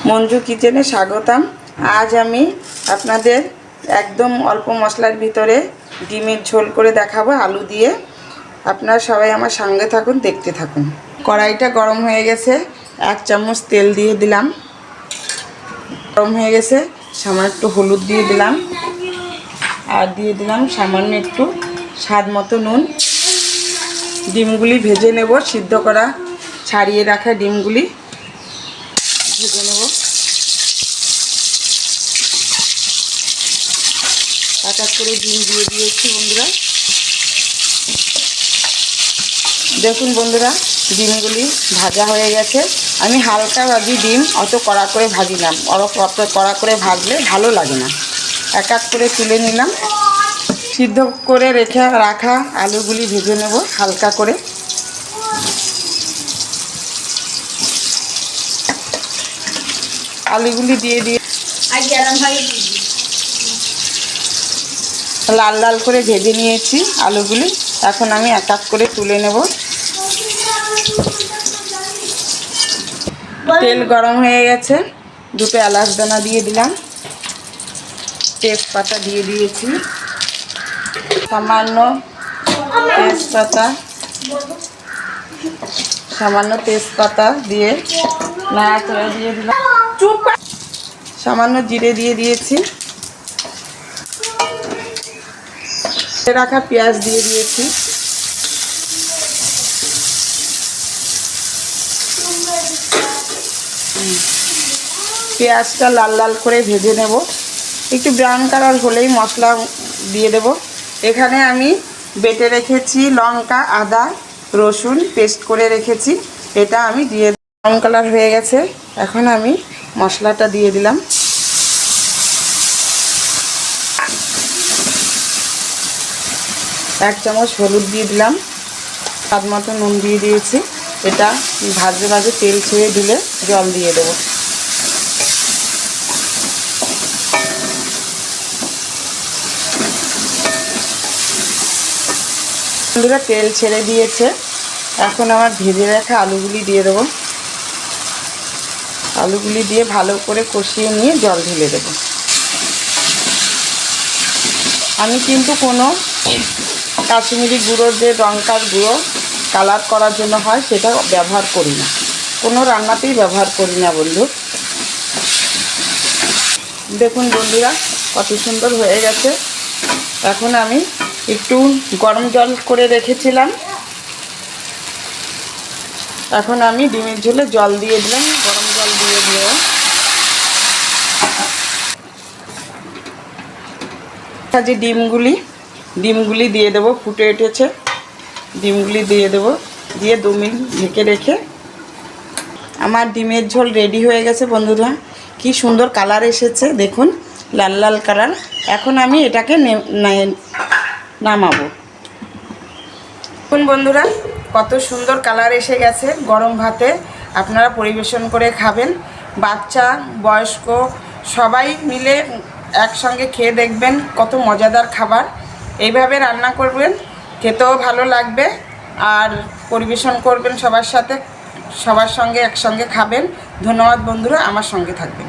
মঞ্জু কিচেনে স্বাগতম। আজ আমি আপনাদের একদম অল্প মশলার ভিতরে ডিমের ঝোল করে দেখাবো আলু দিয়ে। আপনারা সবাই আমার সঙ্গে থাকুন, দেখতে থাকুন। কড়াইটা গরম হয়ে গেছে, 1 চামচ তেল দিয়ে দিলাম। গরম হয়ে গেছে, সামান্য একটু হলুদ দিয়ে দিলাম, আর দিয়ে দিলাম সামান্য একটু স্বাদ মতো নুন। ডিমগুলি ভেজে নেব, সিদ্ধ করা ছাড়িয়ে রাখা ডিমগুলি ভেজে নেব। এক এক করে ডিম দিয়ে দিয়েছি বন্ধুরা। দেখুন বন্ধুরা, ডিমগুলি ভাজা হয়ে গেছে। আমি হালকা ভাজি ডিম, অত কড়া করে ভাজি না, অত কড়া করে ভাজলে ভালো লাগে না। এক এক করে তুলে নিলাম। সিদ্ধ করে রাখা আলুগুলি ভেজে নেব হালকা করে। আলুগুলি দিয়ে লাল লাল করে ভেজে নিয়েছি আলুগুলি। এখন আমি এক এক করে তুলে নেব। তেল গরম হয়ে গেছে, 2টো এলাচ দানা দিয়ে দিলাম, তেজপাতা দিয়ে দিয়েছি, সামান্য তেজপাতা দিয়ে নাড়াচাড়া দিয়ে দিলাম। সামান্য জিরে দিয়ে দিয়েছি, রাখা পেঁয়াজ দিয়ে দিয়েছি। পেঁয়াজটা লাল লাল করে ভেজে নেব। একটু ব্রাউন কালার হলেই মশলা দিয়ে দেব। এখানে আমি বেটে রেখেছি লঙ্কা, আদা, রসুন পেস্ট করে রেখেছি, এটা আমি দিয়ে ব্রাউন কালার হয়ে গেছে। এখন আমি মশলাটা দিয়ে দিলাম। এক চামচ হলুদ দিয়ে দিলাম, স্বাদ মতো নুন দিয়ে দিয়েছি। এটা ভাজে ভাজে তেল ছেড়ে দিলে জল দিয়ে দেব। বন্ধুরা, তেল ছেড়ে দিয়েছে। এখন আমার ভেজে রাখা আলুগুলি দিয়ে দেবো। আলুগুলি দিয়ে ভালো করে কষিয়ে নিয়ে জল ঢেলে দেব। আমি কিন্তু কোনো কাশ্মীরি গুঁড়ো, যে লঙ্কার গুঁড়ো কালার করার জন্য হয়, সেটা ব্যবহার করি না, কোনো রান্নাতেই ব্যবহার করি না বন্ধু। দেখুন বন্ধুরা, কত সুন্দর হয়ে গেছে। এখন আমি একটু গরম জল করে রেখেছিলাম, এখন আমি ডিমের ঝোলে জল দিয়ে দিলাম। গরম জল দিয়ে যে ডিমগুলি দিয়ে দেবো। ফুটে উঠেছে, ডিমগুলি দিয়ে দেবো। দিয়ে 2 মিনিট ঢেকে রেখে আমার ডিমের ঝোল রেডি হয়ে গেছে বন্ধুরা। কি সুন্দর কালার এসেছে দেখুন, লাল লাল কালার। এখন আমি এটাকে নামাবো। দেখুন বন্ধুরা, কত সুন্দর কালার এসে গেছে। গরম ভাতে আপনারা পরিবেশন করে খাবেন। বাচ্চা, বয়স্ক সবাই মিলে একসঙ্গে খেয়ে দেখবেন, কত মজাদার খাবার। এইভাবে রান্না করবেন, খেতেও ভালো লাগবে, আর পরিবেশন করবেন সবার সাথে, সবার সঙ্গে একসঙ্গে খাবেন। ধন্যবাদ বন্ধুরা, আমার সঙ্গে থাকবেন।